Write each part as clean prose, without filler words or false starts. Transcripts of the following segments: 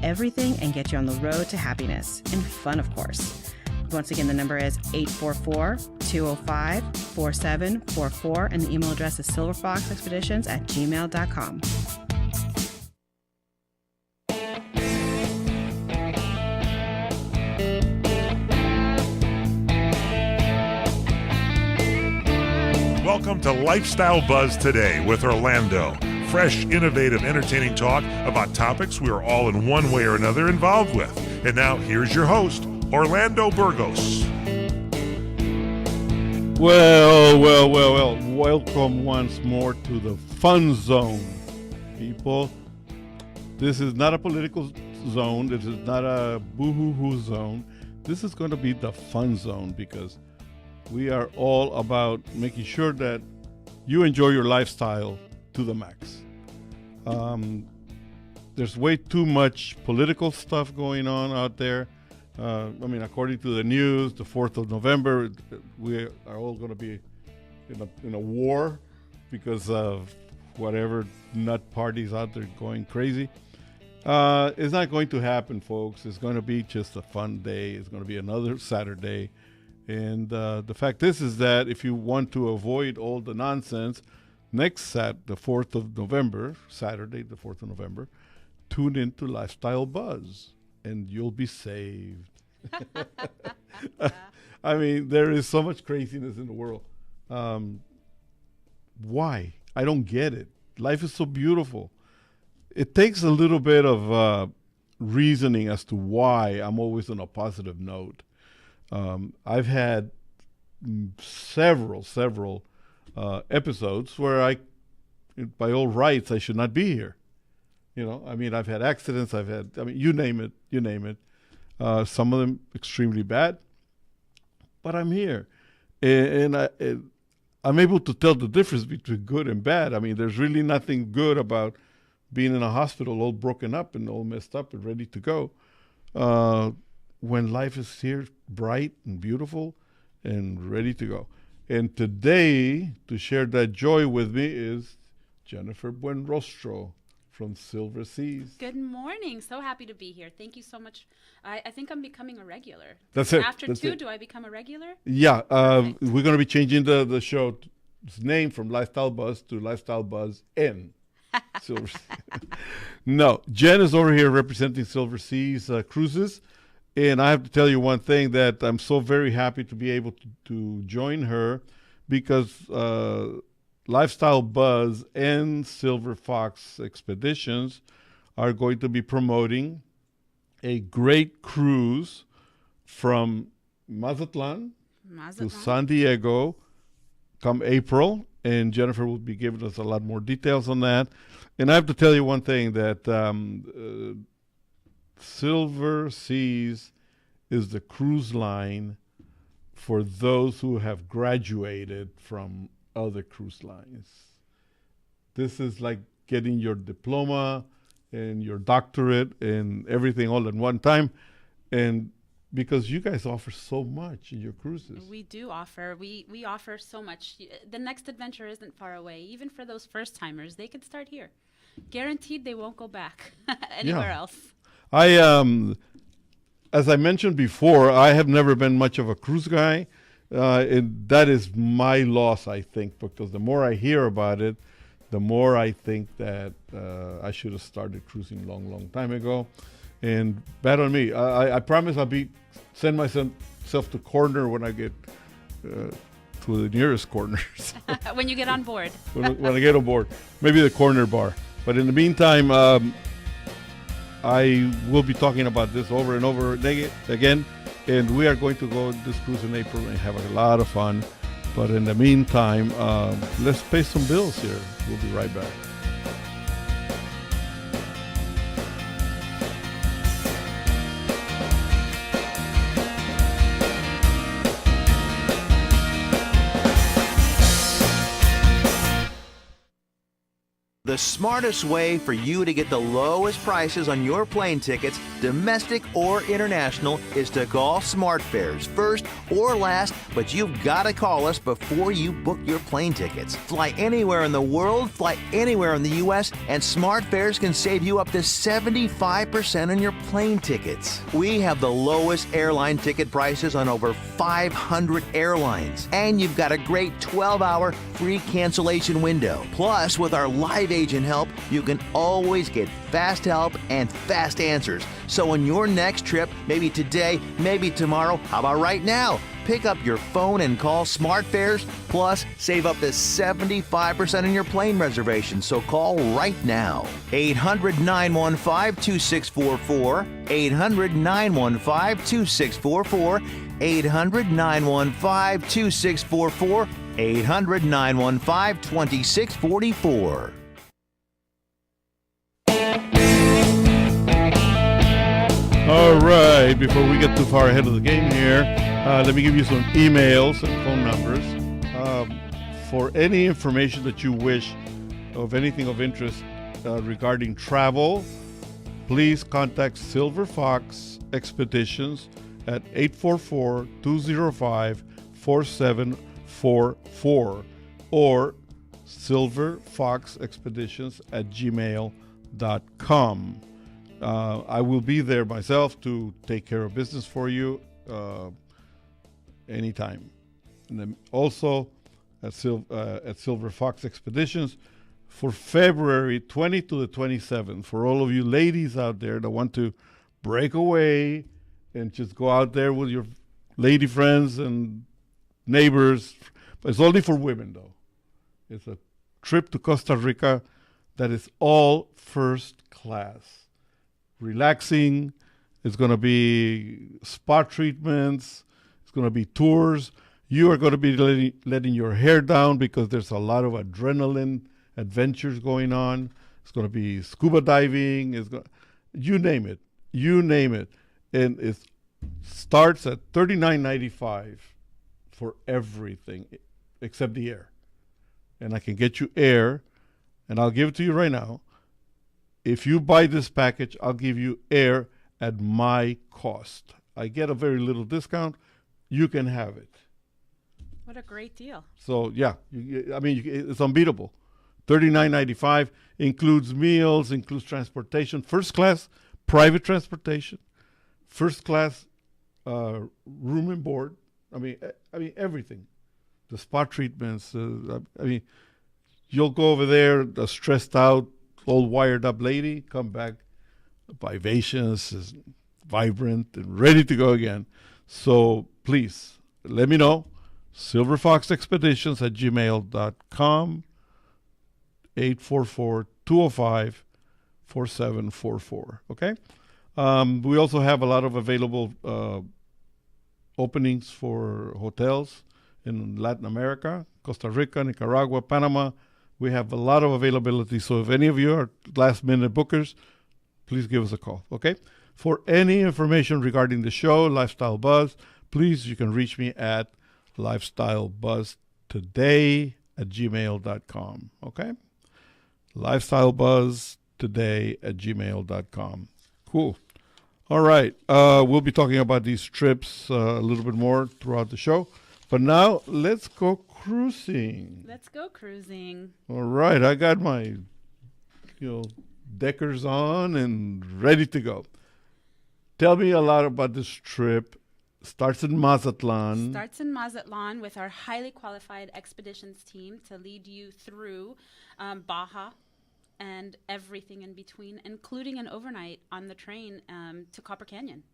everything and get you on the road to happiness and fun, of course. Once again, the number is 844-205-4744, and the email address is silverfoxexpeditions@gmail.com. Welcome to Lifestyle Buzz Today with Orlando. Fresh, innovative, entertaining talk about topics we are all in one way or another involved with. And now, here's your host, Orlando Burgos. Well. Welcome once more to the fun zone, people. This is not a political zone. This is not a boo-hoo-hoo zone. This is going to be the fun zone because we are all about making sure that you enjoy your lifestyle to the max. There's way too much political stuff going on out there. According to the news, the 4th of November, we are all going to be in a war because of whatever nut parties out there going crazy. It's not going to happen, folks. It's going to be just a fun day. It's going to be another Saturday. And the fact is that if you want to avoid all the nonsense, the 4th of November, Saturday, the 4th of November, tune into Lifestyle Buzz, and you'll be saved. I mean, there is so much craziness in the world. Why? I don't get it. Life is so beautiful. It takes a little bit of reasoning as to why I'm always on a positive note. I've had several episodes where by all rights, I should not be here. I've had accidents. You name it. Some of them extremely bad, but I'm here, and I'm able to tell the difference between good and bad. I mean, there's really nothing good about being in a hospital all broken up and all messed up and ready to go. When life is here, bright and beautiful and ready to go. And today, to share that joy with me is Jennifer Buenrostro from Silver Seas. Good morning. So happy to be here. Thank you so much. I think I'm becoming a regular. That's it. After two, do I become a regular? Yeah. We're going to be changing the show's name from Lifestyle Buzz to Lifestyle Buzz N. Silver Seas. No, Jen is over here representing Silver Seas Cruises. And I have to tell you one thing, that I'm so very happy to be able to join her because Lifestyle Buzz and Silver Fox Expeditions are going to be promoting a great cruise from Mazatlan to San Diego come April. And Jennifer will be giving us a lot more details on that. And I have to tell you one thing, that Silver Seas is the cruise line for those who have graduated from other cruise lines. This is like getting your diploma and your doctorate and everything all in one time. And because you guys offer so much in your cruises. We do offer. We offer so much. The next adventure isn't far away. Even for those first timers, they can start here. Guaranteed they won't go back anywhere else. As I mentioned before, I have never been much of a cruise guy. And that is my loss, I think, because the more I hear about it, the more I think that I should have started cruising long time ago. And bad on me. I promise I'll send myself to corner when I get to the nearest corner. When you get on board. when I get on board. Maybe the corner bar. But in the meantime, I will be talking about this over and over again. And we are going to go on this cruise in April and have a lot of fun. But in the meantime, let's pay some bills here. We'll be right back. The smartest way for you to get the lowest prices on your plane tickets, domestic or international, is to call SmartFares first or last, but you've got to call us before you book your plane tickets. Fly anywhere in the world, fly anywhere in the U.S., and SmartFares can save you up to 75% on your plane tickets. We have the lowest airline ticket prices on over 500 airlines, and you've got a great 12-hour free cancellation window. Plus, with our live agent help, you can always get fast help and fast answers. So on your next trip, maybe today, maybe tomorrow, how about right now? Pick up your phone and call SmartFares, plus save up to 75% on your plane reservation. So call right now. 800-915-2644, 800-915-2644, 800-915-2644, 800-915-2644. All right, before we get too far ahead of the game here, let me give you some emails and phone numbers. For any information that you wish of anything of interest regarding travel, please contact Silver Fox Expeditions at 844-205-4744 or silverfoxexpeditions@gmail.com. I will be there myself to take care of business for you anytime. And then also at Silver Fox Expeditions for February 20 to the 27th, for all of you ladies out there that want to break away and just go out there with your lady friends and neighbors. But it's only for women, though. It's a trip to Costa Rica that is all first class. Relaxing. It's going to be spa treatments. It's going to be tours. You are going to be letting your hair down because there's a lot of adrenaline adventures going on. It's going to be scuba diving. You name it. You name it. And it starts at $39.95 for everything except the air. And I can get you air, and I'll give it to you right now. If you buy this package, I'll give you air at my cost. I get a very little discount. You can have it. What a great deal. So, yeah, it's unbeatable. $39.95 includes meals, includes transportation, first class private transportation, first class room and board. I mean everything. The spa treatments. You'll go over there, a stressed out, all wired up lady, come back vivacious, vibrant, and ready to go again. So please, let me know. silverfoxexpeditions@gmail.com, 844-205-4744. Okay? We also have a lot of available openings for hotels in Latin America, Costa Rica, Nicaragua, Panama. We have a lot of availability. So if any of you are last-minute bookers, please give us a call, okay? For any information regarding the show, Lifestyle Buzz, please, you can reach me at lifestylebuzztoday@gmail.com, okay? lifestylebuzztoday@gmail.com. Cool. All right. We'll be talking about these trips a little bit more throughout the show. But now, let's go cruising. Let's go cruising. All right. I got my, deckers on and ready to go. Tell me a lot about this trip. Starts in Mazatlan. Starts in Mazatlan with our highly qualified expeditions team to lead you through Baja and everything in between, including an overnight on the train to Copper Canyon.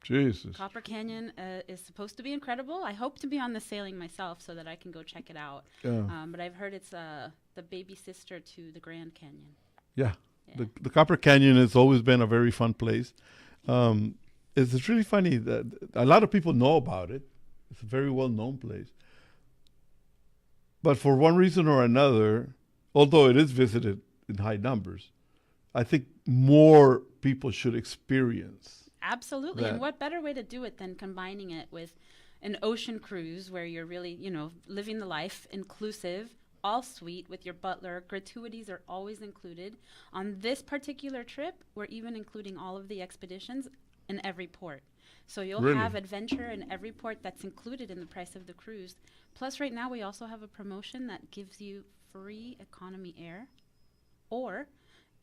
Jesus. Copper Canyon is supposed to be incredible. I hope to be on the sailing myself so that I can go check it out. But I've heard it's the baby sister to the Grand Canyon. Yeah. The Copper Canyon has always been a very fun place. It's really funny that a lot of people know about it. It's a very well-known place. But for one reason or another, although it is visited in high numbers, I think more people should experience. Absolutely. That. And what better way to do it than combining it with an ocean cruise where you're really, living the life, inclusive, all suite with your butler. Gratuities are always included. On this particular trip, we're even including all of the expeditions in every port. So you'll Really? have adventure in every port that's included in the price of the cruise. Plus, right now, we also have a promotion that gives you free economy air or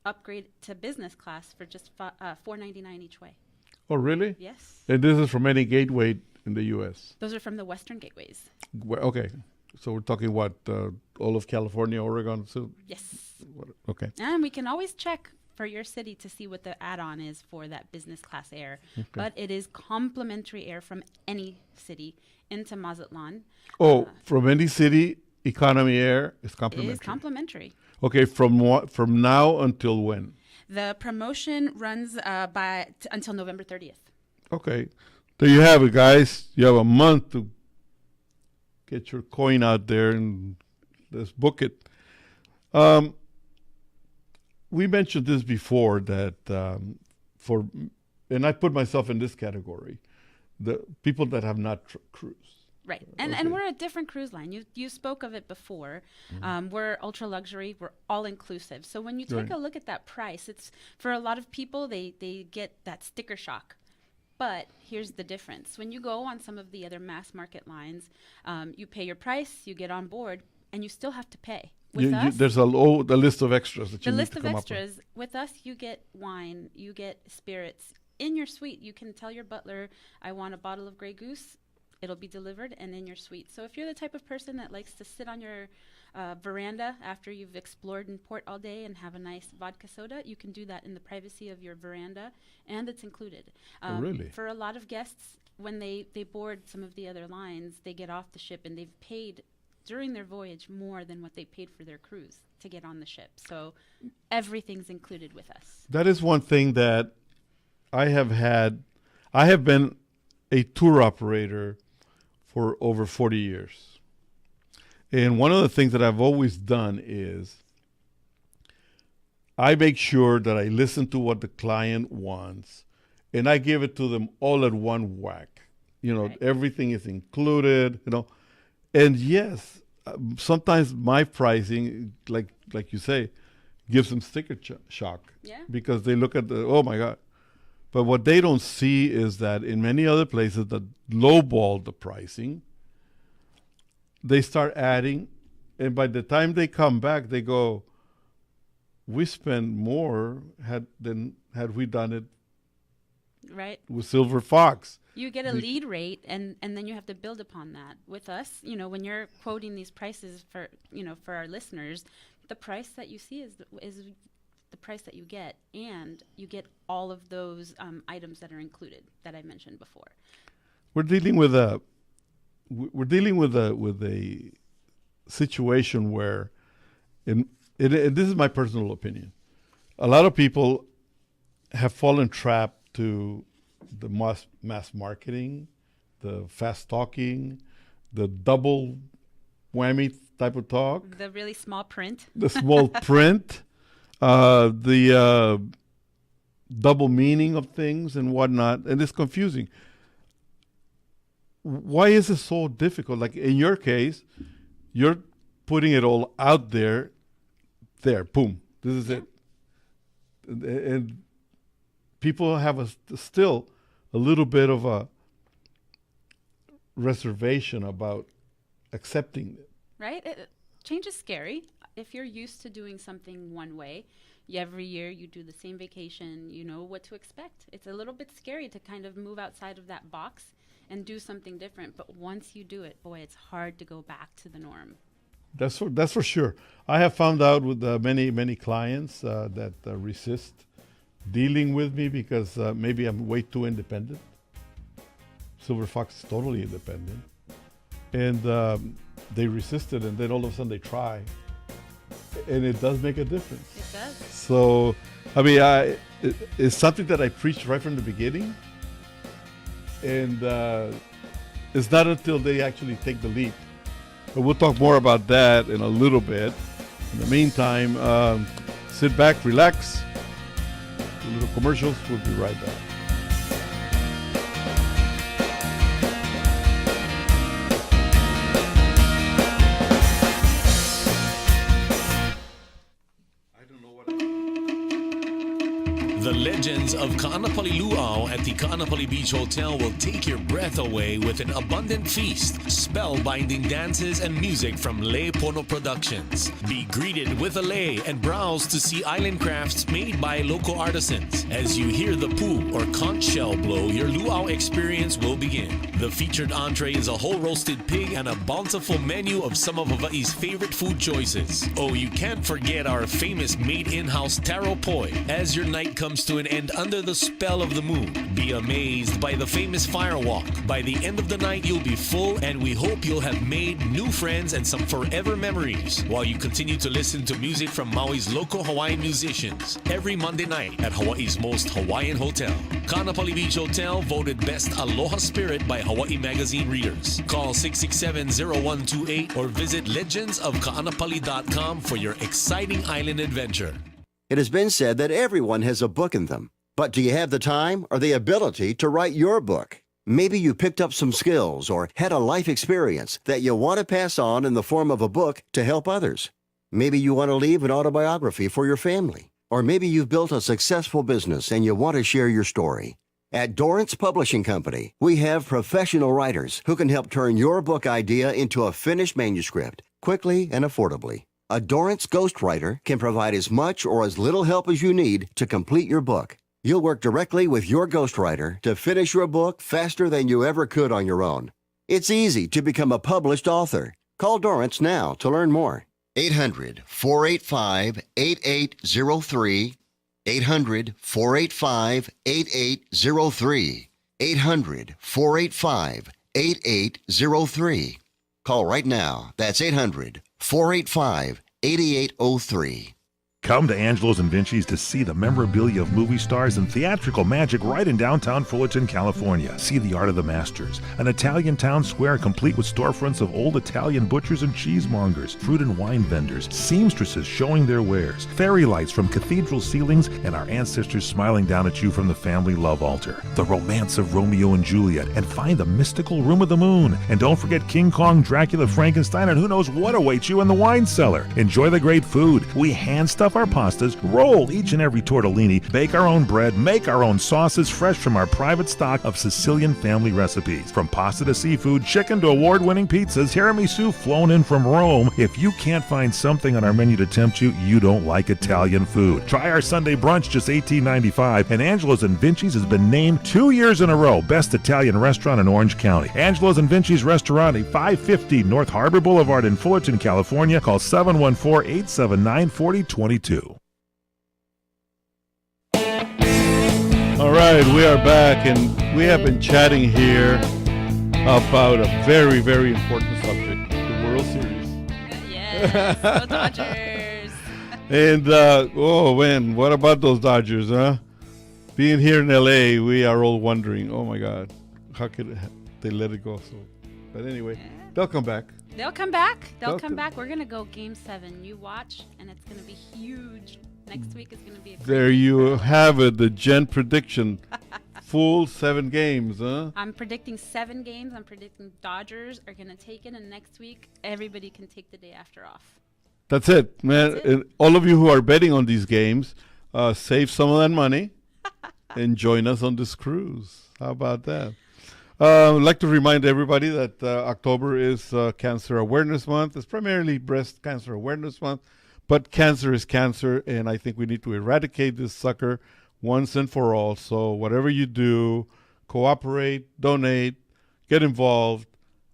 upgrade to business class for just $4.99 each way. Oh, really? Yes. And this is from any gateway in the U.S.? Those are from the Western gateways. Okay. So we're talking what, all of California, Oregon? So, Yes. okay. And we can always check for your city to see what the add-on is for that business class air. Okay. But it is complimentary air from any city into Mazatlan. Oh, from any city, economy air is It complimentary. is complimentary. Okay, from now until when? The promotion runs until November 30th. Okay. There you have it, guys. You have a month to get your coin out there and let's book it. We mentioned this before that and I put myself in this category, the people that have not cruised. Right. And Okay. we're a different cruise line. You spoke of it before. We're ultra luxury. We're all inclusive. So when you take Right. a look at that price, it's for a lot of people, they get that sticker shock. But here's the difference. When you go on some of the other mass market lines, you pay your price, you get on board, and you still have to pay. With us, There's a list of extras that the you need list to of come up with. extras, with us, you get wine, you get spirits. In your suite, you can tell your butler, I want a bottle of Grey Goose. It'll be delivered and in your suite. So if you're the type of person that likes to sit on your veranda after you've explored in port all day and have a nice vodka soda, you can do that in the privacy of your veranda, and it's included. Really? For a lot of guests, when they board some of the other lines, they get off the ship and they've paid during their voyage more than what they paid for their cruise to get on the ship. So everything's included with us. That is one thing that I have been a tour operator for over 40 years. And one of the things that I've always done is I make sure that I listen to what the client wants and I give it to them all at one whack. Right. Everything is included, And yes, sometimes my pricing, like you say, gives them sticker shock. Yeah. Because they look at oh my God. But what they don't see is that in many other places that lowball the pricing, they start adding, and by the time they come back, they go, we spend more had we done it Right. with Silver Fox. You get a lead rate, and then you have to build upon that. With us, when you're quoting these prices for our listeners, the price that you see is the price that you get, and you get all of those items that are included that I mentioned before. We're dealing with a situation where, and this is my personal opinion, a lot of people have fallen trapped to the mass marketing, the fast talking, the double whammy type of talk, The really small print. the small print, the double meaning of things and whatnot, and it's confusing. Why is it so difficult? Like in your case, you're putting it all out there, boom, this is it. And people have still a little bit of a reservation about accepting it. Right? Change is scary. If you're used to doing something one way, every year you do the same vacation, you know what to expect. It's a little bit scary to kind of move outside of that box and do something different. But once you do it, boy, it's hard to go back to the norm. That's for sure. I have found out with many clients that resist dealing with me because maybe I'm way too independent. Silver Fox is totally independent. And they resist it, and then all of a sudden they try. And it does make a difference. It does. So, I mean, it's something that I preached right from the beginning. And it's not until they actually take the leap. But we'll talk more about that in a little bit. In the meantime, sit back, relax. A little commercials. We'll be right back. of Ka'anapali Luau at the Ka'anapali Beach Hotel will take your breath away with an abundant feast, spellbinding dances, and music from Lei Pono Productions. Be greeted with a lei and browse to see island crafts made by local artisans. As you hear the pu or conch shell blow, your luau experience will begin. The featured entree is a whole roasted pig and a bountiful menu of some of Hawaii's favorite food choices. Oh, you can't forget our famous made in-house taro poi. As your night comes to an end under the spell of the moon, be amazed by the famous firewalk. By the end of the night, you'll be full, and we hope you'll have made new friends and some forever memories while you continue to listen to music from Maui's local Hawaiian musicians every Monday night at Hawaii's most Hawaiian hotel. Ka'anapali Beach Hotel voted Best Aloha Spirit by Hawaii Magazine readers. Call 667-0128 or visit legendsofka'anapali.com for your exciting island adventure. It has been said that everyone has a book in them. But do you have the time or the ability to write your book? Maybe you picked up some skills or had a life experience that you want to pass on in the form of a book to help others. Maybe you want to leave an autobiography for your family. Or maybe you've built a successful business and you want to share your story. At Dorrance Publishing Company, we have professional writers who can help turn your book idea into a finished manuscript quickly and affordably. A Dorrance ghostwriter can provide as much or as little help as you need to complete your book. You'll work directly with your ghostwriter to finish your book faster than you ever could on your own. It's easy to become a published author. Call Dorrance now to learn more. 800-485-8803. 800-485-8803. 800-485-8803. Call right now. That's 800-485-8803. Come to Angelo's and Vinci's to see the memorabilia of movie stars and theatrical magic right in downtown Fullerton, California. See the art of the masters, an Italian town square complete with storefronts of old Italian butchers and cheesemongers, fruit and wine vendors, seamstresses showing their wares, fairy lights from cathedral ceilings, and our ancestors smiling down at you from the family love altar. The romance of Romeo and Juliet, and find the mystical room of the moon. And don't forget King Kong, Dracula, Frankenstein, and who knows what awaits you in the wine cellar. Enjoy the great food. We hand stuff our pastas, roll each and every tortellini, bake our own bread, make our own sauces fresh from our private stock of Sicilian family recipes. From pasta to seafood, chicken to award-winning pizzas, tiramisu flown in from Rome. If you can't find something on our menu to tempt you, you don't like Italian food. Try our Sunday brunch, just $18.95, and Angelo's and Vinci's has been named 2 years in a row Best Italian Restaurant in Orange County. Angelo's and Vinci's Restaurant at 550 North Harbor Boulevard in Fullerton, California. Call 714-879-4022. All right, we are back, and we have been chatting here about a very, very important subject, the World Series. Yes, go Dodgers. And, oh, man, what about those Dodgers, huh? Being here in L.A., we are all wondering, oh, my God, how could they let it go? So, but anyway, they'll come back. They'll come back. They'll come back. We're going to go Game 7. You watch, and it's going to be huge. Next week is going to be a There you have it, the Jen prediction. Full 7 games, huh? I'm predicting 7 games. I'm predicting Dodgers are going to take it, and next week, everybody can take the day after off. That's it, man. That's it. And all of you who are betting on these games, save some of that money and join us on this cruise. How about that? I'd like to remind everybody that October is Cancer Awareness Month. It's primarily Breast Cancer Awareness Month, but cancer is cancer, and I think we need to eradicate this sucker once and for all. So whatever you do, cooperate, donate, get involved.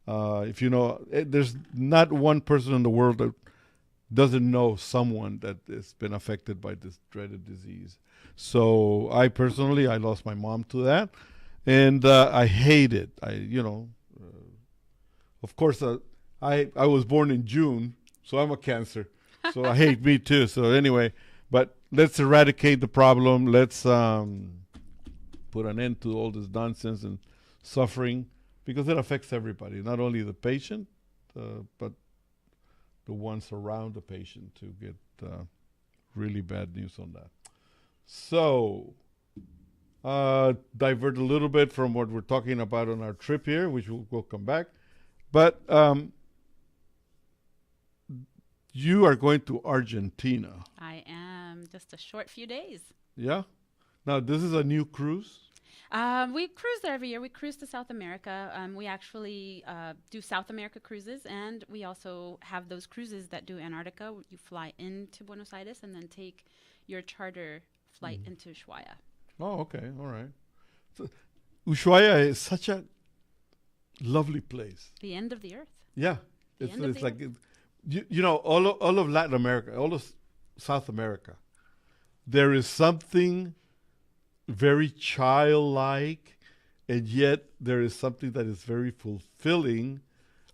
If you know, there's not one person in the world that doesn't know someone that has been affected by this dreaded disease. So I personally, I lost my mom to that. And I hate it. Of course, I was born in June, so I'm a Cancer. So I hate me too. So anyway, but let's eradicate the problem. Let's put an end to all this nonsense and suffering, because it affects everybody, not only the patient, but the ones around the patient to get really bad news on that. So divert a little bit from what we're talking about on our trip here, which we'll come back. But you are going to Argentina. I am. Just a short few days. Yeah? Now, this is a new cruise? We cruise there every year. We cruise to South America. We actually do South America cruises, and we also have those cruises that do Antarctica. You fly into Buenos Aires and then take your charter flight into Ushuaia. Oh, okay. All right. So, Ushuaia is such a lovely place. The end of the earth. Yeah. The end of It's the like, you know, all of Latin America, all of South America, there is something very childlike, and yet there is something that is very fulfilling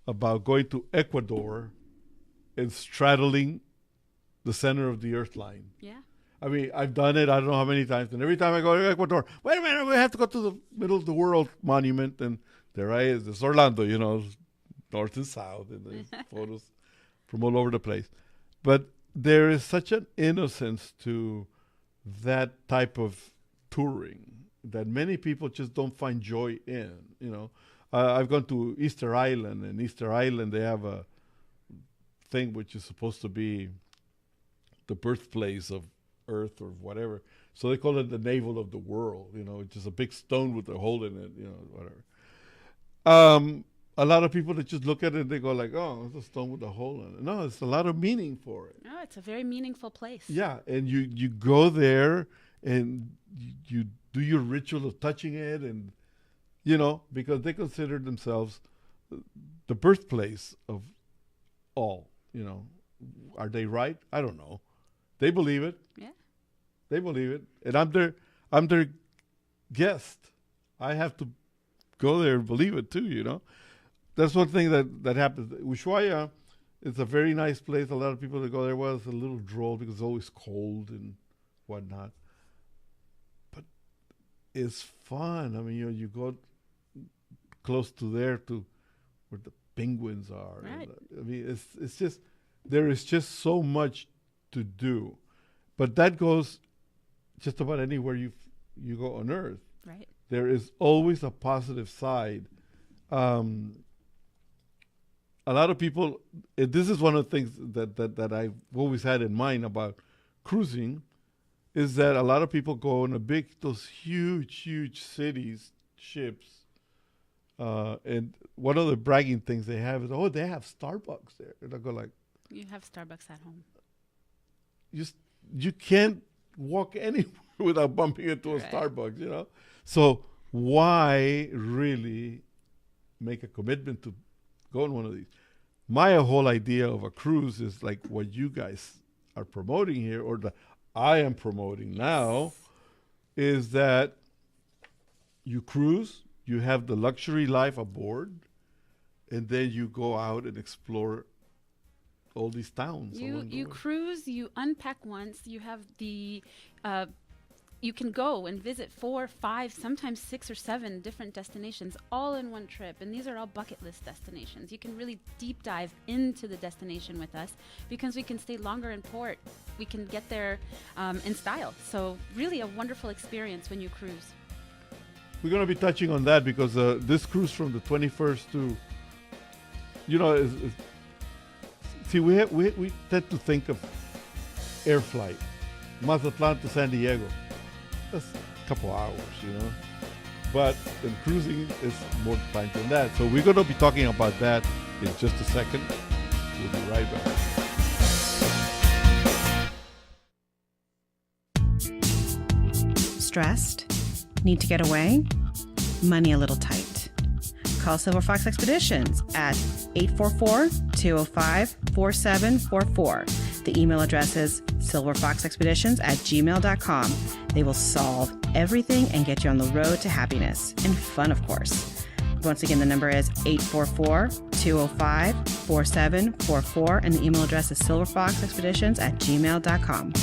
about going to Ecuador and straddling the center of the earth line. Yeah. I mean, I've done it, I don't know how many times, and every time I go to Ecuador, wait a minute, we have to go to the middle of the world monument, and there I is, it's Orlando, you know, north and south, and there's photos from all over the place. But there is such an innocence to that type of touring that many people just don't find joy in, you know. I've gone to Easter Island, and Easter Island, they have a thing which is supposed to be the birthplace of Earth or whatever. So they call it the navel of the world, you know, it's just a big stone with a hole in it, you know, whatever. A lot of people that just look at it, they go like, oh, it's a stone with a hole in it. No, it's a lot of meaning for it. No, it's a very meaningful place. Yeah, and you go there and you do your ritual of touching it, and, you know, because they consider themselves the birthplace of all, you know. Are they right? I don't know. They believe it. Yeah. They believe it. And I'm their guest. I have to go there and believe it too, you know. That's one thing that happens. Ushuaia is a very nice place. A lot of people that go there, well, it's a little droll because it's always cold and whatnot. But it's fun. I mean, you go close to there to where the penguins are. Right. And, I mean, it's just, there is just so much to do. But that goes just about anywhere you go on Earth. Right. There is always a positive side. A lot of people, this is one of the things that I've always had in mind about cruising, is that a lot of people go on those huge cities, ships, and one of the bragging things they have is, oh, they have Starbucks there. And I go like, You have Starbucks at home. you can't walk anywhere without bumping into a Starbucks, you know? So why really make a commitment to go on one of these? My whole idea of a cruise is like what you guys are promoting here, or that I am promoting now, is that you cruise, you have the luxury life aboard, and then you go out and explore all these towns. You cruise, you unpack once, you have the you can go and visit 4, 5, sometimes 6 or 7 different destinations all in one trip, and these are all bucket list destinations. You can really deep dive into the destination with us because we can stay longer in port. We can get there in style. So really a wonderful experience when you cruise. We're going to be touching on that because this cruise from the 21st to, you know, see, we tend to think of air flight, Mazatlan to San Diego. That's a couple hours, you know. But in cruising, it's more time than that. So we're going to be talking about that in just a second. We'll be right back. Stressed? Need to get away? Money a little tight? Call Silver Fox Expeditions at 844-205-4744. The email address is silverfoxexpeditions@gmail.com. They will solve everything and get you on the road to happiness and fun, of course. Once again, the number is 844-205-4744, and the email address is silverfoxexpeditions@gmail.com.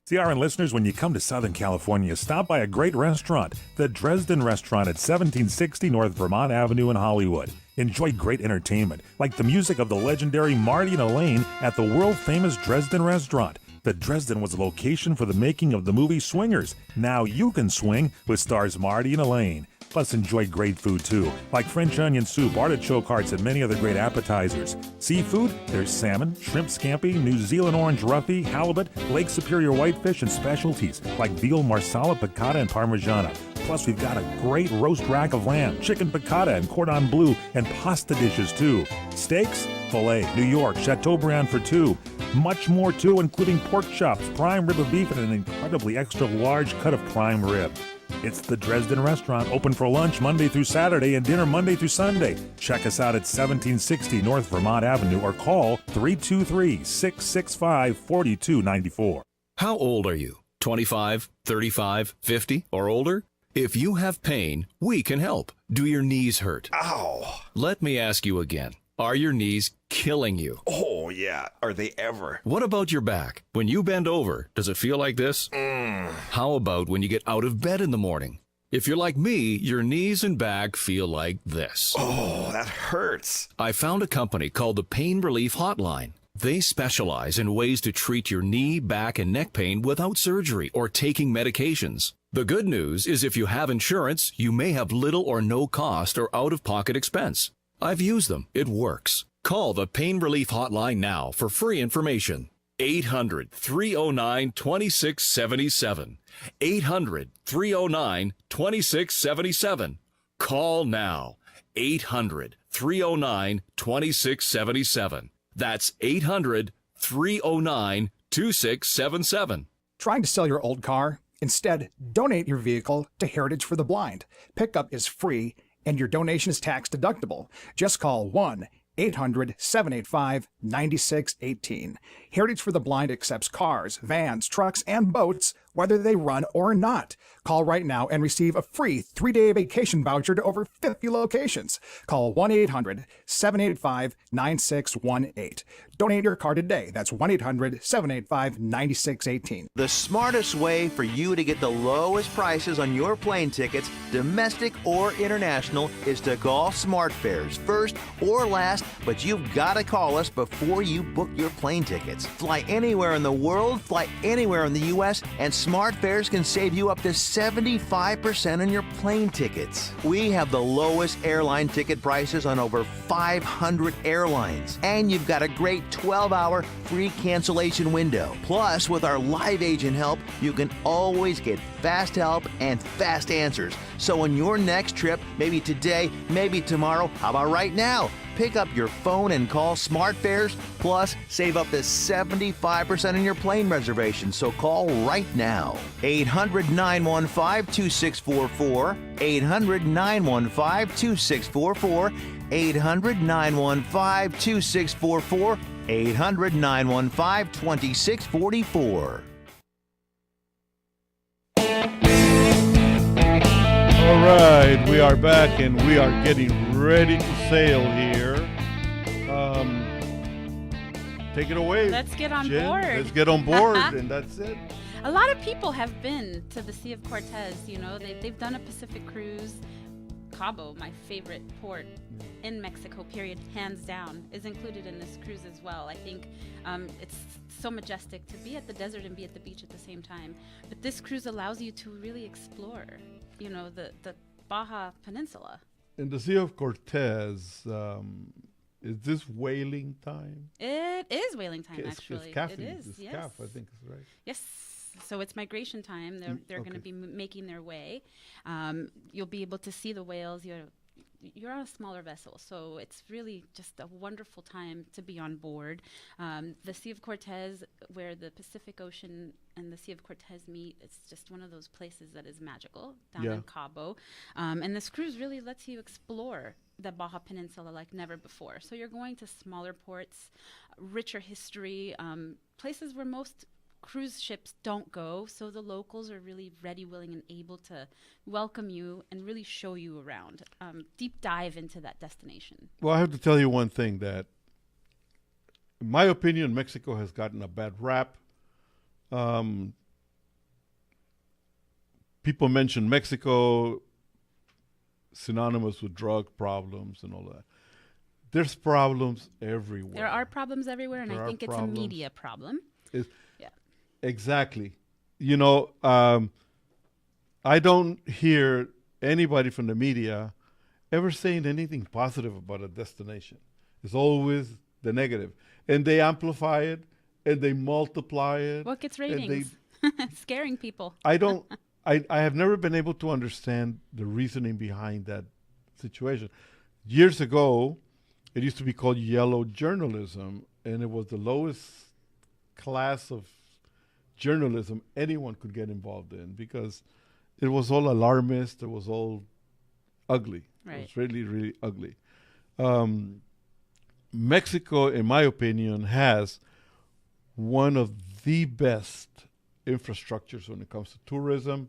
CRN listeners, when you come to Southern California, stop by a great restaurant, the Dresden Restaurant at 1760 North Vermont Avenue in Hollywood. Enjoy great entertainment, like the music of the legendary Marty and Elaine at the world-famous Dresden Restaurant. The Dresden was a location for the making of the movie Swingers. Now you can swing with stars Marty and Elaine. Plus, enjoy great food too, like French onion soup, artichoke hearts, and many other great appetizers. Seafood, there's salmon, shrimp scampi, New Zealand orange roughy, halibut, Lake Superior whitefish, and specialties like veal, marsala, piccata, and parmigiana. Plus, we've got a great roast rack of lamb, chicken piccata, and cordon bleu, and pasta dishes too. Steaks, filet, New York, Chateaubriand for two. Much more too, including pork chops, prime rib of beef, and an incredibly extra large cut of prime rib. It's the Dresden Restaurant, open for lunch Monday through Saturday and dinner Monday through Sunday. Check us out at 1760 North Vermont Avenue or call 323-665-4294. How old are you? 25, 35, 50, or older? If you have pain, we can help. Do your knees hurt? Ow. Let me ask you again. Are your knees killing you? Oh, yeah. Are they ever? What about your back? When you bend over, does it feel like this? How about when you get out of bed in the morning? If you're like me, your knees and back feel like this. Oh, that hurts. I found a company called the Pain Relief Hotline. They specialize in ways to treat your knee, back, and neck pain without surgery or taking medications. The good news is if you have insurance, you may have little or no cost or out-of-pocket expense. I've used them. It works. Call the Pain Relief Hotline now for free information. 800-309-2677. 800-309-2677. Call now. 800-309-2677. That's 800-309-2677. Trying to sell your old car? Instead, donate your vehicle to Heritage for the Blind. Pickup is free and your donation is tax deductible. Just call 1-800-785-9618. Heritage for the Blind accepts cars, vans, trucks, and boats, whether they run or not. Call right now and receive a free 3-day vacation voucher to over 50 locations. Call 1-800-785-9618. Donate your car today. That's 1-800-785-9618. The smartest way for you to get the lowest prices on your plane tickets, domestic or international, is to call SmartFares, first or last, but you've got to call us before you book your plane tickets. Fly anywhere in the world, fly anywhere in the U.S., and SmartFares can save you up to 75% on your plane tickets. We have the lowest airline ticket prices on over 500 airlines, and you've got a great 12-hour free cancellation window. Plus, with our live agent help, you can always get fast help and fast answers. So on your next trip, maybe today, maybe tomorrow, how about right now? Pick up your phone and call SmartFares, plus save up to 75% on your plane reservation. So call right now. 800-915-2644, 800-915-2644, 800-915-2644, 800-915-2644. All right, we are back and we are getting ready to sail here. Take it away. Let's get on Jen. board. Let's get on board, and that's it. A lot of people have been to the Sea of Cortez. You know, they've done a Pacific cruise. Cabo, my favorite port in Mexico, period, hands down, is included in this cruise as well. I think it's so majestic to be at the desert and be at the beach at the same time. But this cruise allows you to really explore, you know, the Baja Peninsula. In the Sea of Cortez, is this whaling time? It is whaling time, It's actually. calfing. It is, It's yes. calf, I think is right. Yes. So it's migration time. They're going to be making their way. You'll be able to see the whales. You're on a smaller vessel, so it's really just a wonderful time to be on board. The Sea of Cortez, where the Pacific Ocean and the Sea of Cortez meet, it's just one of those places that is magical down in Cabo. And this cruise really lets you explore the Baja Peninsula like never before. So you're going to smaller ports, richer history, places where most cruise ships don't go, so the locals are really ready, willing, and able to welcome you and really show you around. Deep dive into that destination. Well, I have to tell you one thing, that in my opinion, Mexico has gotten a bad rap. People mention Mexico synonymous with drug problems and all that. There's problems everywhere. There are problems everywhere, and I think it's a media problem. Exactly. You know, I don't hear anybody from the media ever saying anything positive about a destination. It's always the negative. And they amplify it and they multiply it. What gets ratings? Scaring people. I have never been able to understand the reasoning behind that situation. Years ago, it used to be called yellow journalism, and it was the lowest class of journalism anyone could get involved in because it was all alarmist. It was all ugly. Right. It was really, really ugly. Mexico, in my opinion, has one of the best infrastructures when it comes to tourism.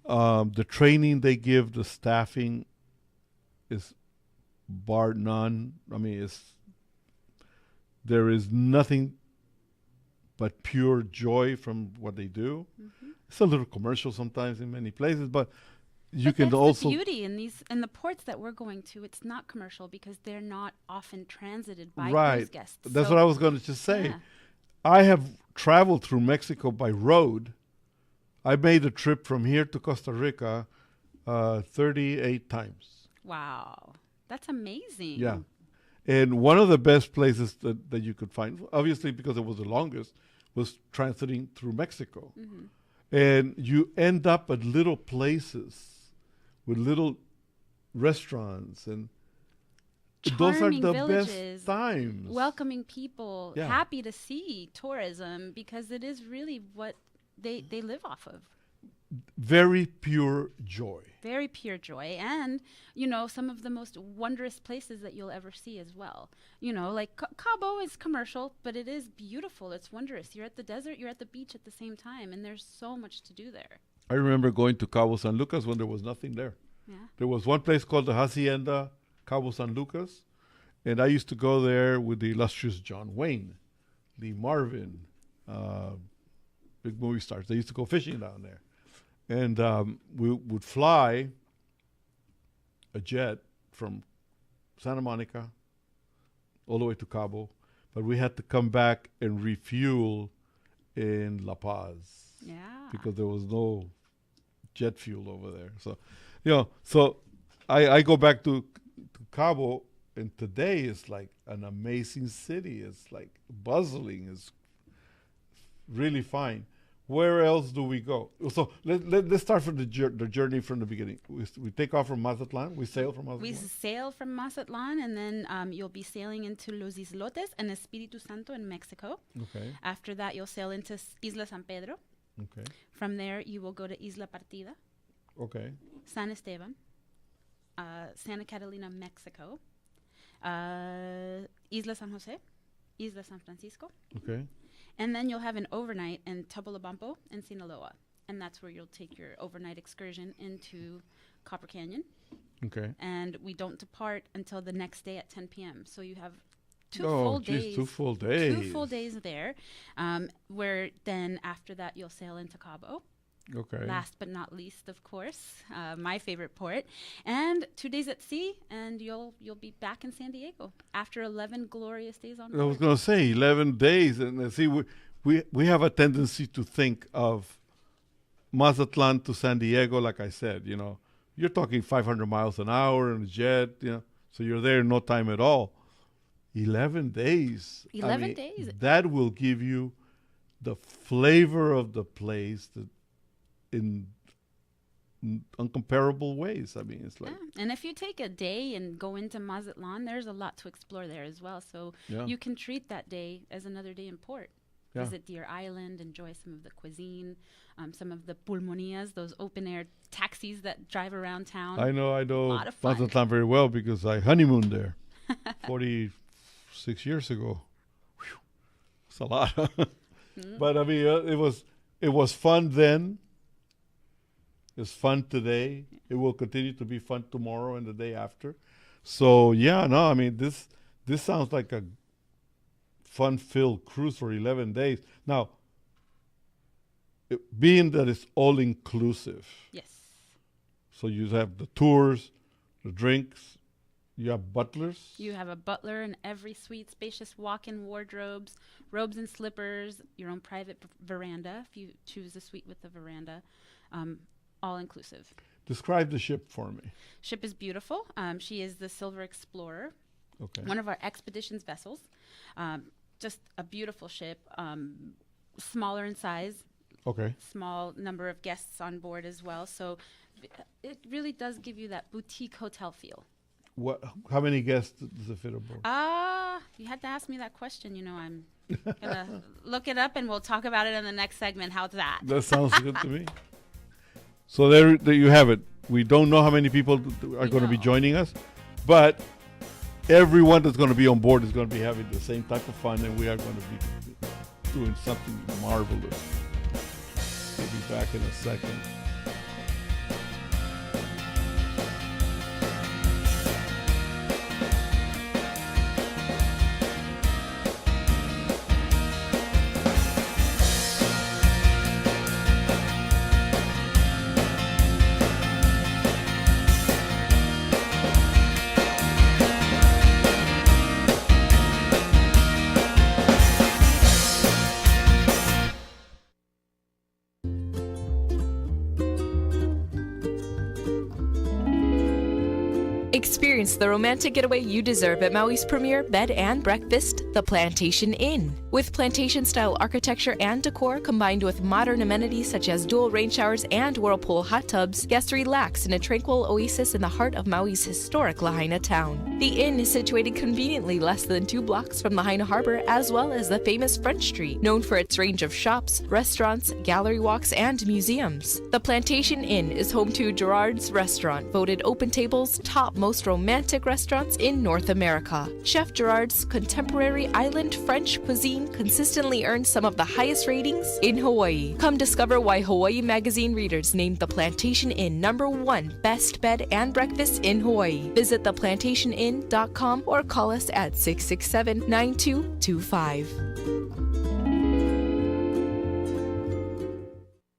The training they give, the staffing is bar none. I mean, there is nothing but pure joy from what they do. Mm-hmm. It's a little commercial sometimes in many places, but you can also the beauty in the ports that we're going to. It's not commercial because they're not often transited by cruise guests. That's what I was going to just say. Yeah. I have traveled through Mexico by road. I made a trip from here to Costa Rica 38 times. Wow. That's amazing. Yeah. And one of the best places that you could find, obviously because it was the longest, was transiting through Mexico. Mm-hmm. And you end up at little places with little restaurants, and charming those are the villages, best times. Welcoming people, happy to see tourism because it is really what they live off of. Very pure joy. Very pure joy. And, some of the most wondrous places that you'll ever see as well. Like Cabo is commercial, but it is beautiful. It's wondrous. You're at the desert, you're at the beach at the same time, and there's so much to do there. I remember going to Cabo San Lucas when there was nothing there. Yeah. There was one place called the Hacienda Cabo San Lucas, and I used to go there with the illustrious John Wayne, Lee Marvin, big movie stars. They used to go fishing down there. And we would fly a jet from Santa Monica all the way to Cabo, but we had to come back and refuel in La Paz. Yeah. Because there was no jet fuel over there. So, I go back to Cabo, and today is like an amazing city. It's like bustling. It's really fine. Where else do we go? So let's start from the journey from the beginning. We take off from Mazatlan. We sail from Mazatlan. We sail from Mazatlan, and then you'll be sailing into Los Islotes and Espíritu Santo in Mexico. Okay. After that, you'll sail into Isla San Pedro. Okay. From there, you will go to Isla Partida. Okay. San Esteban. Santa Catalina, Mexico. Isla San Jose. Isla San Francisco. Okay. And then you'll have an overnight in Topolobampo and Sinaloa. And that's where you'll take your overnight excursion into Copper Canyon. Okay. And we don't depart until the next day at 10 p.m. So you have 2 full days. 2 full days. 2 full days there. Where then after that you'll sail into Cabo. Okay. Last but not least, of course, my favorite port. And 2 days at sea, and you'll be back in San Diego after 11 glorious days on board. I was going to say 11 days, and see, we have a tendency to think of Mazatlan to San Diego, like I said, you're talking 500 miles an hour in a jet, so you're there in no time at all. 11 days. 11 days. That will give you the flavor of the place in uncomparable ways. I mean, it's like... Yeah. And if you take a day and go into Mazatlan, there's a lot to explore there as well. So you can treat that day as another day in port. Yeah. Visit Deer Island, enjoy some of the cuisine, some of the pulmonias, those open-air taxis that drive around town. I know Mazatlan very well because I honeymooned there 46 years ago. Whew. It's a lot. But, I mean, it was fun then. It's fun today. It will continue to be fun tomorrow and the day after. So I mean this sounds like a fun-filled cruise for 11 days. Now, being that it's all inclusive. Yes. So you have the tours, the drinks. You have butlers. You have a butler in every suite, spacious walk-in wardrobes, robes and slippers, your own private veranda if you choose a suite with a veranda. All inclusive. Describe the ship for me. Ship is beautiful. She is the Silver Explorer, Okay. one of our expeditions vessels. Just a beautiful ship, smaller in size, Okay. small number of guests on board as well. So it really does give you that boutique hotel feel. What? How many guests does it fit aboard? You had to ask me that question. I'm gonna look it up, and we'll talk about it in the next segment. How's that? That sounds good to me. So there you have it. We don't know how many people are going to be joining us, but everyone that's going to be on board is going to be having the same type of fun, and we are going to be doing something marvelous. We'll be back in a second. Experience the romantic getaway you deserve at Maui's premier bed and breakfast, the Plantation Inn. With plantation-style architecture and decor combined with modern amenities such as dual rain showers and whirlpool hot tubs, guests relax in a tranquil oasis in the heart of Maui's historic Lahaina town. The inn is situated conveniently less than 2 blocks from Lahaina Harbor, as well as the famous Front Street, known for its range of shops, restaurants, gallery walks, and museums. The Plantation Inn is home to Gerard's Restaurant, voted Open Table's top most romantic restaurants in North America. Chef Gerard's contemporary island French cuisine consistently earns some of the highest ratings in Hawaii. Come discover why Hawaii Magazine readers named the Plantation Inn #1 best bed and breakfast in Hawaii. Visit theplantationinn.com or call us at 667-9225.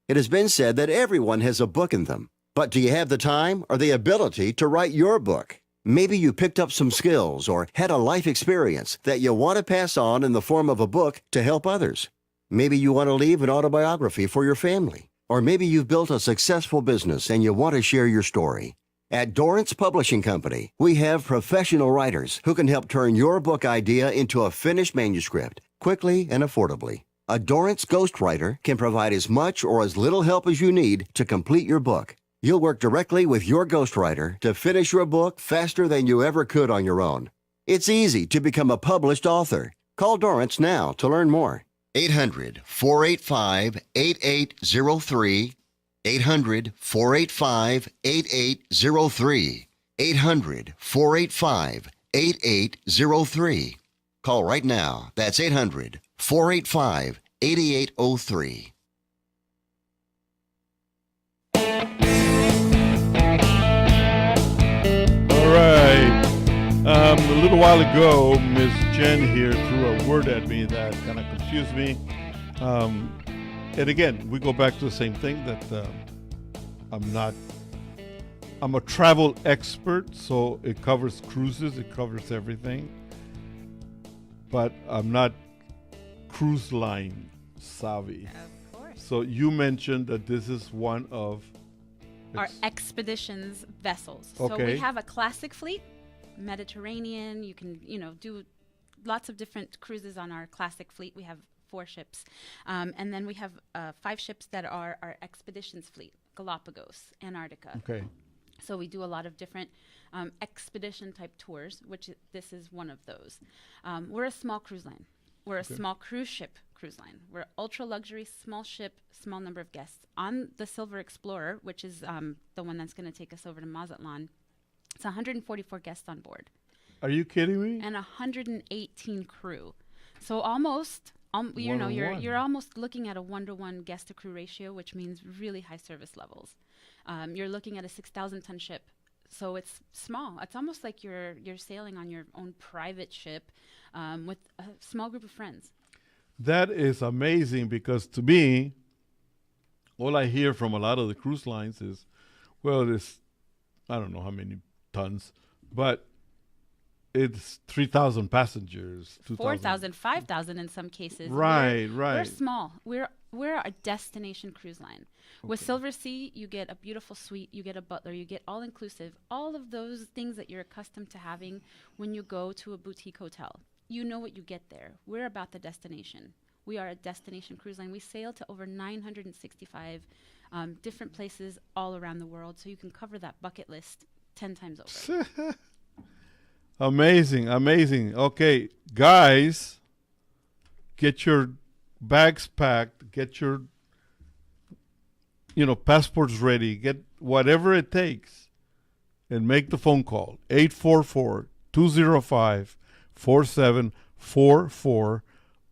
It has been said that everyone has a book in them. But do you have the time or the ability to write your book? Maybe you picked up some skills or had a life experience that you want to pass on in the form of a book to help others. Maybe you want to leave an autobiography for your family. Or maybe you've built a successful business and you want to share your story. At Dorrance Publishing Company, we have professional writers who can help turn your book idea into a finished manuscript quickly and affordably. A Dorrance ghostwriter can provide as much or as little help as you need to complete your book. You'll work directly with your ghostwriter to finish your book faster than you ever could on your own. It's easy to become a published author. Call Dorrance now to learn more. 800-485-8803. 800-485-8803. 800-485-8803. Call right now. That's 800-485-8803. All right. A little while ago, Miss Jen here threw a word at me that kind of confused me. And again, we go back to the same thing that I'm a travel expert, so it covers cruises, it covers everything. But I'm not cruise line savvy. Of course. So you mentioned that this is one of Our expeditions vessels. So Okay. we have a classic fleet, Mediterranean. You can, do lots of different cruises on our classic fleet. We have 4 ships. And then we have 5 ships that are our expeditions fleet, Galapagos, Antarctica. Okay. So we do a lot of different expedition type tours, which this is one of those. We're a small cruise line. We're a small cruise ship cruise line. We're ultra luxury, small ship, small number of guests. On the Silver Explorer, which is the one that's going to take us over to Mazatlan, it's 144 guests on board. Are you kidding me? And 118 crew. So almost, you're almost looking at a 1-to-1 guest to crew ratio, which means really high service levels. You're looking at a 6,000-ton ship. So it's small. It's almost like you're sailing on your own private ship with a small group of friends. That is amazing because to me, all I hear from a lot of the cruise lines is, well, I don't know how many tons, but it's 3,000 passengers, 4,000, 5,000 in some cases. Right, We're right. small. We're a destination cruise line. With Silver Sea, you get a beautiful suite, you get a butler, you get all inclusive, all of those things that you're accustomed to having when you go to a boutique hotel. You know what you get there. We're about the destination. We are a destination cruise line. We sail to over 965 different places all around the world, so you can cover that bucket list 10 times over. Amazing, amazing. Okay, guys, get your bags packed, get your passports ready, get whatever it takes, and make the phone call. 844-205-4744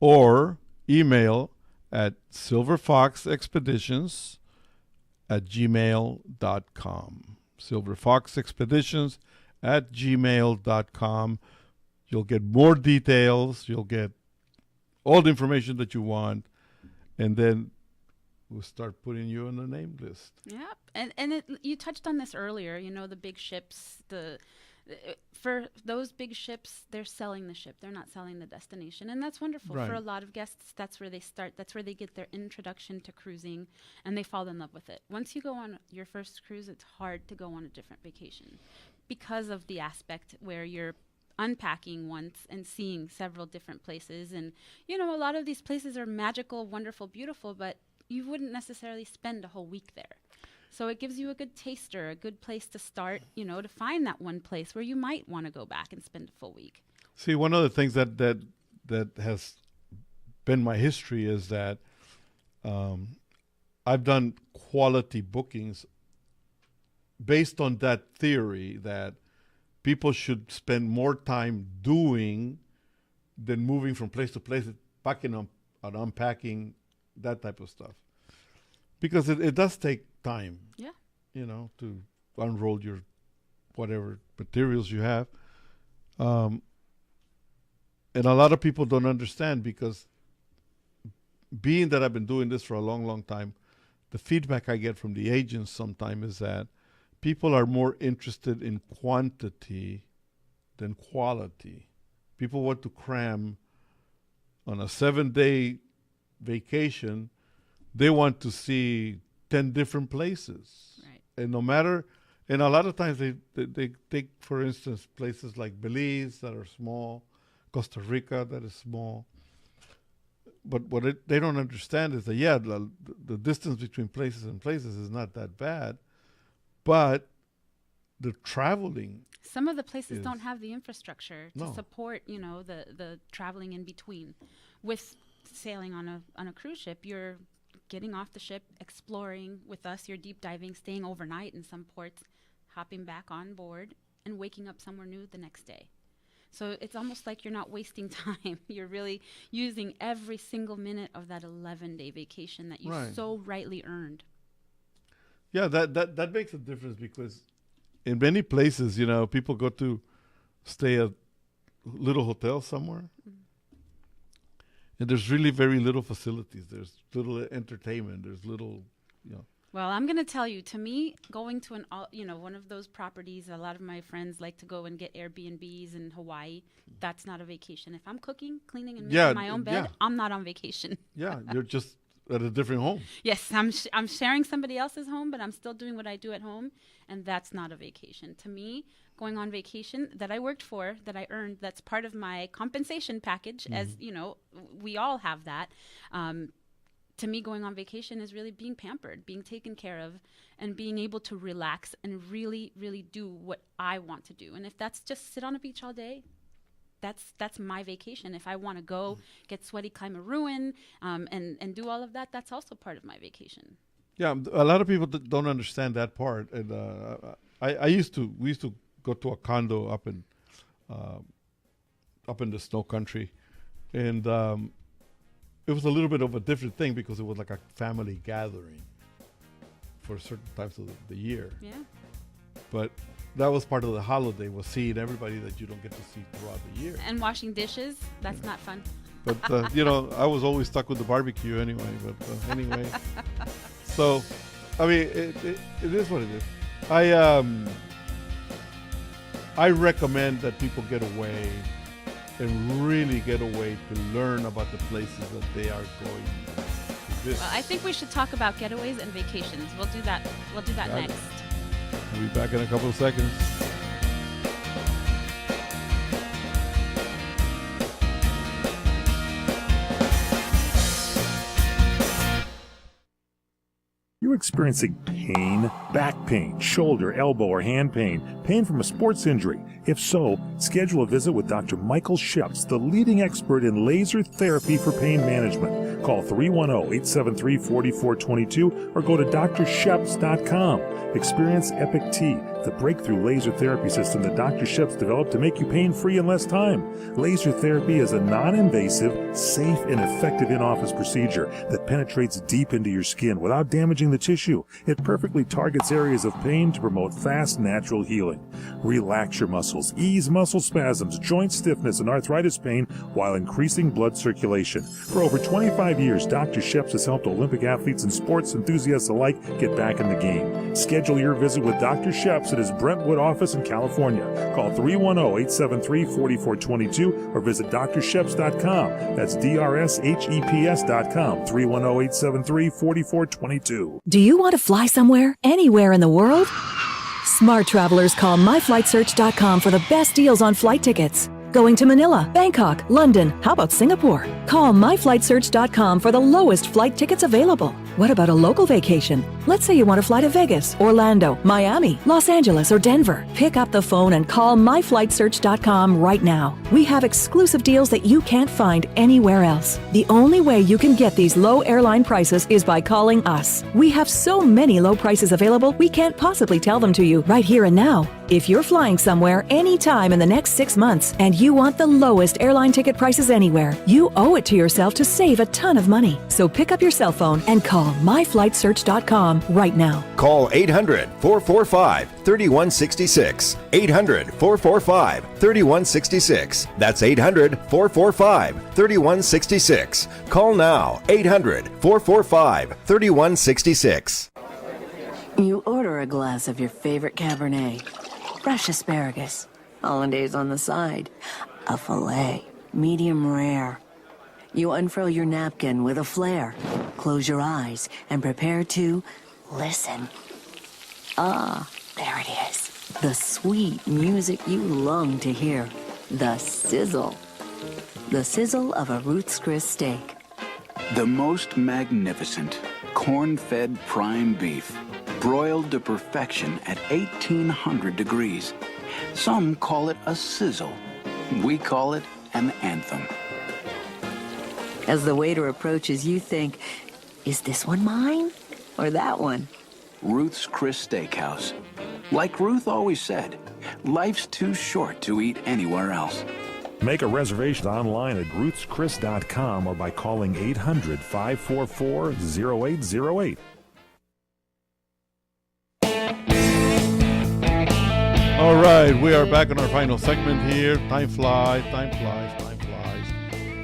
or email at silverfoxexpeditions@gmail.com. silverfoxexpeditions@gmail.com. You'll get more details. You'll get all the information that you want. And then we'll start putting you on the name list. Yeah. And you touched on this earlier, the big ships, for those big ships, they're selling the ship. They're not selling the destination. And that's wonderful. Right. For a lot of guests, that's where they start. That's where they get their introduction to cruising, and they fall in love with it. Once you go on your first cruise, it's hard to go on a different vacation because of the aspect where you're unpacking once and seeing several different places. And, a lot of these places are magical, wonderful, beautiful, but you wouldn't necessarily spend a whole week there. So it gives you a good taster, a good place to start, to find that one place where you might want to go back and spend a full week. See, one of the things that has been my history is that I've done quality bookings based on that theory that people should spend more time doing than moving from place to place, packing and unpacking, that type of stuff. Because it does take time, yeah, to unroll your whatever materials you have. And a lot of people don't understand, because being that I've been doing this for a long, long time, the feedback I get from the agents sometimes is that people are more interested in quantity than quality. People want to cram on a 7-day vacation. They want to see 10 different places. Right. And a lot of times they take, for instance, places like Belize that are small, Costa Rica that is small. But what they don't understand is that, the distance between places and places is not that bad, but the traveling. Some of the places don't have the infrastructure to No. support, the traveling in between. With sailing on a cruise ship, you're getting off the ship, exploring with us, you're deep diving, staying overnight in some ports, hopping back on board, and waking up somewhere new the next day. So it's almost like you're not wasting time. You're really using every single minute of that 11-day vacation that you so rightly earned. Yeah, that makes a difference, because in many places, people go to stay at little hotels somewhere. Mm-hmm. And there's really very little facilities. There's little entertainment. There's little, Well, I'm going to tell you, to me, going to one of those properties, a lot of my friends like to go and get Airbnbs in Hawaii. That's not a vacation. If I'm cooking, cleaning, and making my own bed, I'm not on vacation. Yeah, you're just at a different home. Yes, I'm sharing somebody else's home, but I'm still doing what I do at home, and that's not a vacation. To me, going on vacation that I worked for, that I earned, that's part of my compensation package, as we all have that. To me, going on vacation is really being pampered, being taken care of, and being able to relax and really, really do what I want to do. And if that's just sit on a beach all day, that's my vacation. If I want to go get sweaty, climb a ruin, and do all of that, that's also part of my vacation. Yeah, a lot of people don't understand that part. And we used to go to a condo up in the snow country, and it was a little bit of a different thing, because it was like a family gathering for certain times of the year. Yeah. But that was part of the holiday, was seeing everybody that you don't get to see throughout the year. And washing dishes, that's not fun. But, I was always stuck with the barbecue anyway. But anyway. So, I mean, it is what it is. I recommend that people get away and really get away to learn about the places that they are going to visit. Well, I think we should talk about getaways and vacations. We'll do that. We'll do that next. We'll be back in a couple of seconds. You experiencing pain, back pain, shoulder, elbow, or hand pain, pain from a sports injury? If so, schedule a visit with Dr. Michael Sheps, the leading expert in laser therapy for pain management. Call 310-873-4422 or go to drsheps.com. Experience Epic T, the breakthrough laser therapy system that Dr. Sheps developed to make you pain-free in less time. Laser therapy is a non-invasive, safe, and effective in-office procedure that penetrates deep into your skin without damaging the tissue. It perfectly targets areas of pain to promote fast, natural healing. Relax your muscles, ease muscle spasms, joint stiffness, and arthritis pain while increasing blood circulation. For over 25 years, Dr. Sheps has helped Olympic athletes and sports enthusiasts alike get back in the game. Schedule your visit with Dr. Sheps at his Brentwood office in California. Call 310-873-4422 or visit drsheps.com. That's DRSHEPS.com. 310-873-4422. Do you want to fly somewhere, anywhere in the world? Smart travelers call myflightsearch.com for the best deals on flight tickets. Going to Manila, Bangkok, London, how about Singapore? Call myflightsearch.com for the lowest flight tickets available. What about a local vacation? Let's say you want to fly to Vegas, Orlando, Miami, Los Angeles, or Denver. Pick up the phone and call myflightsearch.com right now. We have exclusive deals that you can't find anywhere else. The only way you can get these low airline prices is by calling us. We have so many low prices available, we can't possibly tell them to you right here and now. If you're flying somewhere anytime in the next 6 months and you want the lowest airline ticket prices anywhere, you owe it to yourself to save a ton of money. So pick up your cell phone and call myflightsearch.com right now. Call 800-445-3166. 800-445-3166. That's 800-445-3166. Call now. 800-445-3166. You order a glass of your favorite Cabernet, fresh asparagus, hollandaise on the side, a filet, medium rare. You unfurl your napkin with a flair, close your eyes, and prepare to listen. Ah, there it is. The sweet music you long to hear. The sizzle. The sizzle of a Ruth's Chris steak. The most magnificent corn-fed prime beef, broiled to perfection at 1800 degrees. Some call it a sizzle. We call it an anthem. As the waiter approaches, you think, is this one mine or that one? Ruth's Chris Steakhouse. Like Ruth always said, life's too short to eat anywhere else. Make a reservation online at ruthschris.com or by calling 800-544-0808. All right, we are back on our final segment here. Time flies, time flies, time flies.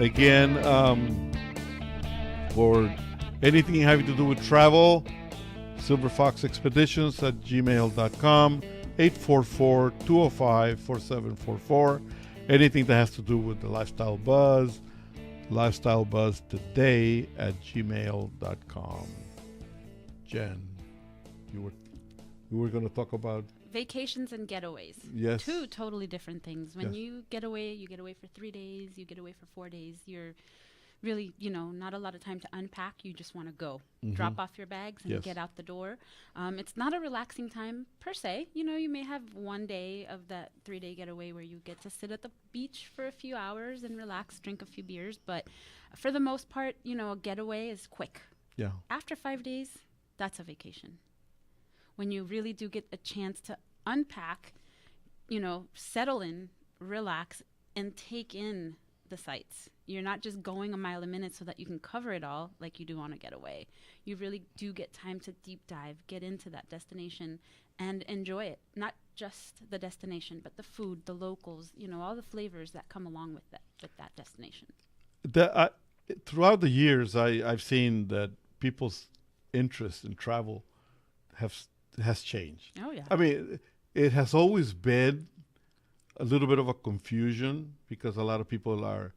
Again, for anything having to do with travel, silverfoxexpeditions@gmail.com, 844-205-4744. Anything that has to do with the Lifestyle Buzz, lifestylebuzztoday@gmail.com. Jen, you were going to talk about Vacations and getaways. Yes. Two totally different things. When Yes. you get away for 3 days, you get away for 4 days. You're really, not a lot of time to unpack. You just want to go. Mhm. Drop off your bags and Yes. get out the door. It's not a relaxing time per se. You may have one day of that 3-day getaway where you get to sit at the beach for a few hours and relax, drink a few beers. But for the most part, a getaway is quick. Yeah. After 5 days, that's a vacation. When you really do get a chance to unpack, settle in, relax, and take in the sights. You're not just going a mile a minute so that you can cover it all like you do on a getaway. You really do get time to deep dive, get into that destination, and enjoy it. Not just the destination, but the food, the locals, all the flavors that come along with that destination. Throughout the years, I've seen that people's interest in travel has changed. Oh, yeah. I mean, it has always been a little bit of a confusion because a lot of people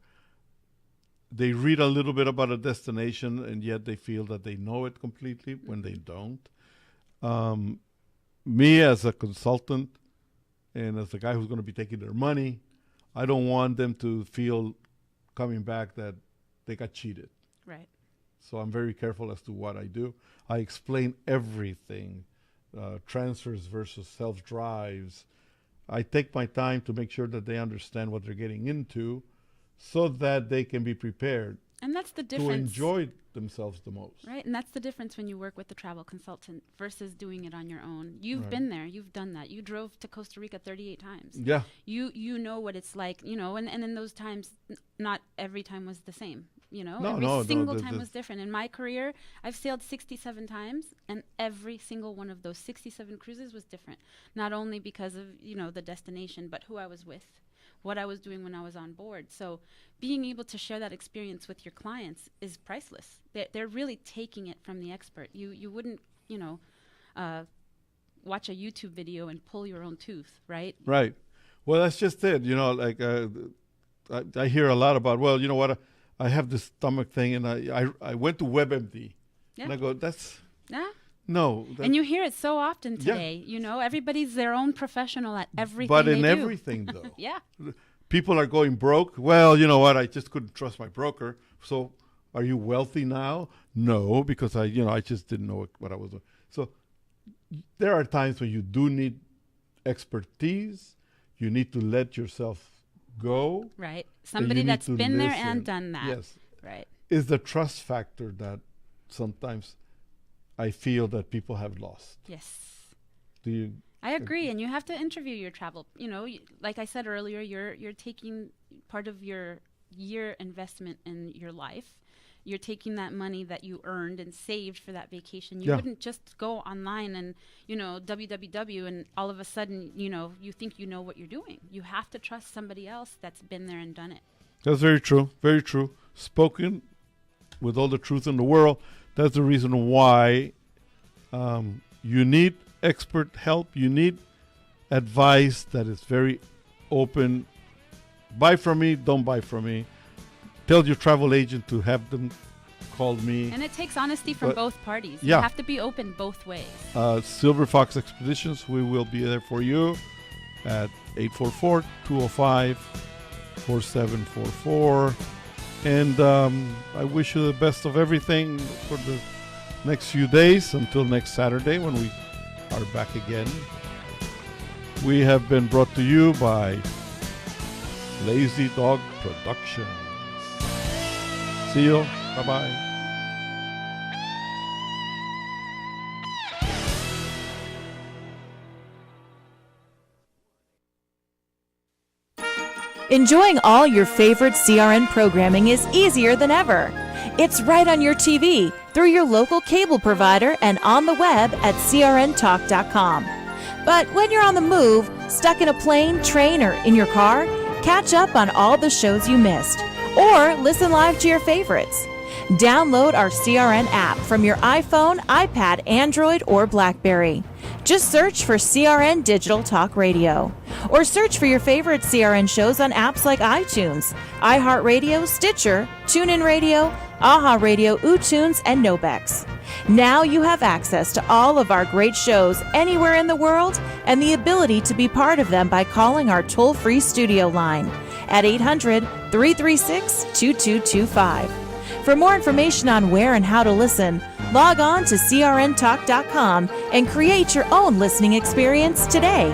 they read a little bit about a destination and yet they feel that they know it completely when they don't. Me as a consultant and as the guy who's going to be taking their money, I don't want them to feel coming back that they got cheated. Right. So I'm very careful as to what I do. I explain everything, transfers versus self-drives. I take my time to make sure that they understand what they're getting into so that they can be prepared And that's the difference. to enjoy themselves the most. Right, and that's the difference when you work with a travel consultant versus doing it on your own. You've Right. been there, you've done that. You drove to Costa Rica 38 times. Yeah. You know what it's like, and in those times, not every time was the same, No, every single time was different. In my career, I've sailed 67 times, and every single one of those 67 cruises was different. Not only because of, the destination, but who I was with, what I was doing when I was on board. So being able to share that experience with your clients is priceless. They're really taking it from the expert. You wouldn't, watch a YouTube video and pull your own tooth, right? Right. Well, that's just it. I hear a lot about, well, you know what, I have this stomach thing, and I went to WebMD. Yeah. And I go, that's... Yeah. No. And you hear it so often today. Everybody's their own professional at everything But they in do. everything, though. Yeah. People are going broke. Well, you know what? I just couldn't trust my broker. So are you wealthy now? No, because I just didn't know what I was doing. So there are times when you do need expertise. You need to let yourself go. Right. Somebody that's been there and done that. Yes. Right. Is the trust factor that sometimes I feel that people have lost. Yes. Do you? I agree, and you have to interview your travel. Like I said earlier, you're taking part of your year investment in your life. You're taking that money that you earned and saved for that vacation. You wouldn't just go online and www and all of a sudden you think you know what you're doing. You have to trust somebody else that's been there and done it. That's very true. Very true. Spoken with all the truth in the world. That's the reason why you need expert help. You need advice that is very open. Buy from me, don't buy from me. Tell your travel agent to have them call me. And it takes honesty from both parties. Yeah. You have to be open both ways. Silver Fox Expeditions, we will be there for you at 844-205-4744. And I wish you the best of everything for the next few days until next Saturday when we are back again. We have been brought to you by Lazy Dog Productions. See you. Bye-bye. Enjoying all your favorite CRN programming is easier than ever. It's right on your TV, through your local cable provider, and on the web at crntalk.com. But when you're on the move, stuck in a plane, train, or in your car, catch up on all the shows you missed. Or listen live to your favorites. Download our CRN app from your iPhone, iPad, Android, or BlackBerry. Just search for CRN Digital Talk Radio. Or search for your favorite CRN shows on apps like iTunes, iHeartRadio, Stitcher, TuneIn Radio, AHA Radio, uTunes, and Nobex. Now you have access to all of our great shows anywhere in the world and the ability to be part of them by calling our toll-free studio line at 800-336-2225. For more information on where and how to listen, log on to crntalk.com and create your own listening experience today.